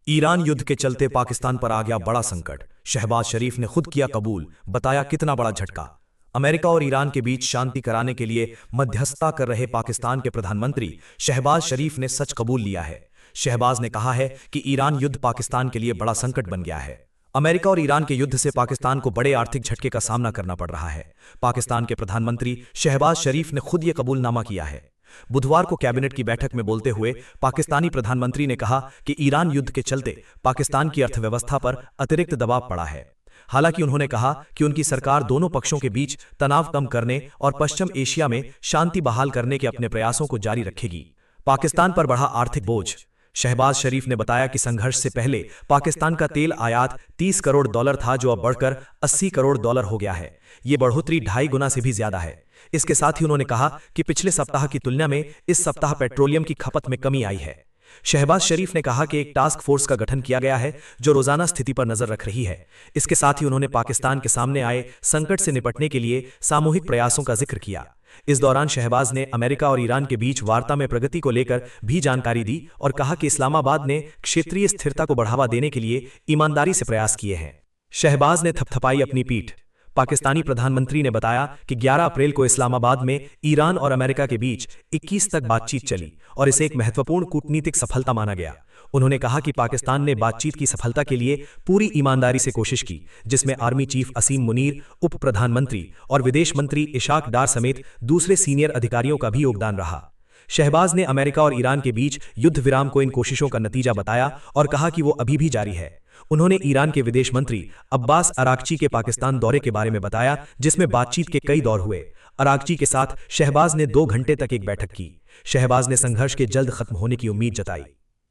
Iran युद्ध के चलते पाकिस्तान पर आ गया बड़ा संकट। शहबाज शरीफ ने खुद किया कबूल, बताया कितना बड़ा झटका। अमेरिका और ईरान के बीच शांति कराने के लिए मध्यस्थता कर रहे पाकिस्तान के प्रधानमंत्री शहबाज शरीफ ने सच कबूल लिया है। शहबाज ने कहा है कि ईरान युद्ध पाकिस्तान के लिए बड़ा संकट बन गया है। अमेरिका और ईरान के युद्ध से पाकिस्तान को बड़े आर्थिक झटके का सामना करना पड़ रहा है। पाकिस्तान के प्रधानमंत्री शहबाज शरीफ ने खुद ये कबूलनामा किया है। बुधवार को कैबिनेट की बैठक में बोलते हुए पाकिस्तानी प्रधानमंत्री ने कहा कि ईरान युद्ध के चलते पाकिस्तान की अर्थव्यवस्था पर अतिरिक्त दबाव पड़ा है। हालांकि उन्होंने कहा कि उनकी सरकार दोनों पक्षों के बीच तनाव कम करने और पश्चिम एशिया में शांति बहाल करने के अपने प्रयासों को जारी रखेगी। पाकिस्तान पर बढ़ा आर्थिक बोझ। शहबाज शरीफ ने बताया कि संघर्ष से पहले पाकिस्तान का तेल आयात $30 करोड़ था, जो अब बढ़कर $80 करोड़ हो गया है। ये बढ़ोतरी 2.5 गुना से भी ज्यादा है। इसके साथ ही उन्होंने कहा कि पिछले सप्ताह की तुलना में इस सप्ताह पेट्रोलियम की खपत में कमी आई है। शहबाज शरीफ ने कहा कि एक टास्क फोर्स का गठन किया गया है जो रोजाना स्थिति पर नजर रख रही है। इसके साथ ही उन्होंने पाकिस्तान के सामने आए संकट से निपटने के लिए सामूहिक प्रयासों का जिक्र किया। इस दौरान शहबाज ने अमेरिका और ईरान के बीच वार्ता में प्रगति को लेकर भी जानकारी दी और कहा कि इस्लामाबाद ने क्षेत्रीय स्थिरता को बढ़ावा देने के लिए ईमानदारी से प्रयास किए हैं। शहबाज ने थपथपाई अपनी पीठ। पाकिस्तानी प्रधानमंत्री ने बताया कि 11 अप्रैल को इस्लामाबाद में ईरान और अमेरिका के बीच 21 तक बातचीत चली और इसे एक महत्वपूर्ण कूटनीतिक सफलता माना गया। उन्होंने कहा कि पाकिस्तान ने बातचीत की सफलता के लिए पूरी ईमानदारी से कोशिश की, जिसमें आर्मी चीफ असीम मुनीर, उप प्रधानमंत्री और विदेश मंत्री इशाक डार समेत दूसरे सीनियर अधिकारियों का भी योगदान रहा। शहबाज ने अमेरिका और ईरान के बीच युद्ध विराम को इन कोशिशों का नतीजा बताया और कहा कि वो अभी भी जारी है। उन्होंने ईरान के विदेश मंत्री अब्बास अरागची के पाकिस्तान दौरे के बारे में बताया, जिसमें बातचीत के कई दौर हुए। अरागची के साथ शहबाज ने 2 घंटे तक एक बैठक की। शहबाज ने संघर्ष के जल्द खत्म होने की उम्मीद जताई।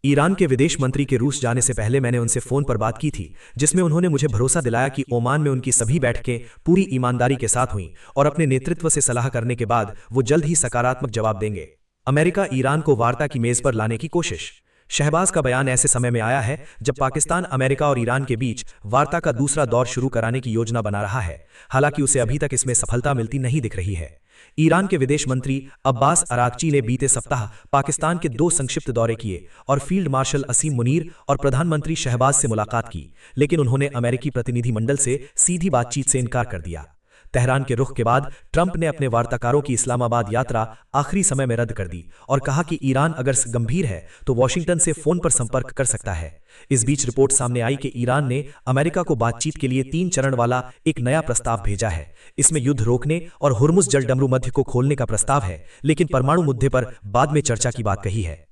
ईरान के विदेश मंत्री के रूस जाने से पहले मैंने उनसे फोन पर बात की थी, जिसमें उन्होंने मुझे भरोसा दिलाया कि ओमान में उनकी सभी बैठकें पूरी ईमानदारी के साथ हुईं और अपने नेतृत्व से सलाह करने के बाद वो जल्द ही सकारात्मक जवाब देंगे। अमेरिका ईरान को वार्ता की मेज पर लाने की कोशिश। शहबाज का बयान ऐसे समय में आया है जब पाकिस्तान अमेरिका और ईरान के बीच वार्ता का दूसरा दौर शुरू कराने की योजना बना रहा है। हालांकि उसे अभी तक इसमें सफलता मिलती नहीं दिख रही है। ईरान के विदेश मंत्री अब्बास अरागची ने बीते सप्ताह पाकिस्तान के 2 संक्षिप्त दौरे किए और फील्ड मार्शल असीम मुनीर और प्रधानमंत्री शहबाज से मुलाकात की, लेकिन उन्होंने अमेरिकी प्रतिनिधिमंडल से सीधी बातचीत से इनकार कर दिया। तेहरान के रुख के बाद ट्रंप ने अपने वार्ताकारों की इस्लामाबाद यात्रा आखिरी समय में रद्द कर दी और कहा कि ईरान अगर गंभीर है तो वॉशिंगटन से फोन पर संपर्क कर सकता है। इस बीच रिपोर्ट सामने आई कि ईरान ने अमेरिका को बातचीत के लिए 3 चरण वाला एक नया प्रस्ताव भेजा है। इसमें युद्ध रोकने और हुर्मुज जलडमरू मध्य को खोलने का प्रस्ताव है, लेकिन परमाणु मुद्दे पर बाद में चर्चा की बात कही है।